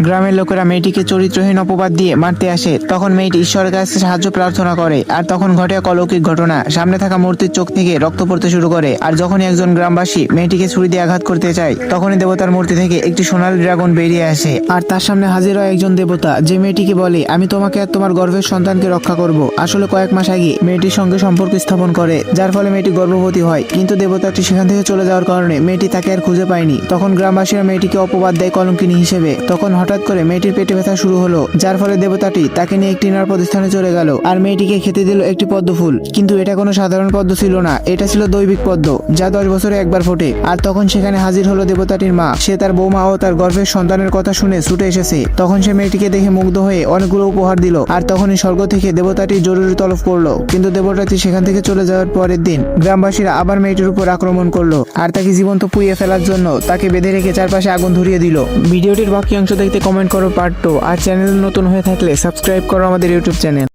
গ্রামের লোকেরা মেয়েটিকে চরিত্রহীন অপবাদ দিয়ে মারতে আসে। তখন মেয়েটি ঈশ্বরের কাছে সাহায্য প্রার্থনা করে, আর তখন ঘটে এক অলৌকিক ঘটনা। সামনে থাকা মূর্তির চোখ থেকে রক্ত পড়তে শুরু করে, আর যখনই একজন গ্রামবাসী মেয়েটিকে ছুরি দিয়ে আঘাত করতে চায়, তখনই দেবতার মূর্তি থেকে একটি সোনালী ড্রাগন বেরিয়ে আসে, আর তার সামনে হাজির হয় একজন দেবতা, যে মেয়েটিকে বলে, আমি তোমাকে আর তোমার গর্ভের সন্তানকে রক্ষা করব। আসলে কয়েক মাস আগে মেয়েটির সঙ্গে সম্পর্ক স্থাপন করে, যার ফলে মেয়েটি গর্ভবতী হয়। কিন্তু দেবতাটি সেখান থেকে চলে যাওয়ার কারণে মেয়েটি তাকে আর খুঁজে পায়নি। তখন গ্রামবাসীরা মেয়েটিকে অপবাদ দেয় কলঙ্কিনী হিসেবে। তখন হঠাৎ করে মেয়েটির পেটে ব্যথা শুরু হলো, যার ফলে দেবতাটি তাকে নিয়ে একটি নিরাপদ স্থানে চলে গেল, আর মেয়েটিকে খেতে দিল একটি পদ্ম ফুল। কিন্তু এটা কোনো সাধারণ পদ্ম ছিল না, এটা ছিল দৈবিক পদ্ম, যা 10 বছরে একবার ফোটে। আর তখন সেখানে হাজির হলো দেবতাটির মা। সে তার বৌমা ও তার গর্ভের সন্তানের কথা শুনে ছুটে এসেছে। তখন সে মেয়েটিকে দেখে মুগ্ধ হয়ে অনেকগুলো উপহার দিল, আর তখনই স্বর্গ থেকে দেবতাটি জরুরি তলব করলো। কিন্তু দেবতাটি সেখান থেকে চলে যাওয়ার পরের দিন গ্রামবাসীরা আবার মেয়েটির উপর আক্রমণ করলো, আর তাকে জীবন্ত পুড়িয়ে ফেলার জন্য তাকে বেঁধে রেখে চারপাশে আগুন ধরিয়ে দিল। ভিডিওটির বাকি অংশ দেখতে কমেন্ট করো পার্ট 2, আর চ্যানেল নতুন হয়ে থাকলে সাবস্ক্রাইব করো আমাদের ইউটিউব চ্যানেল।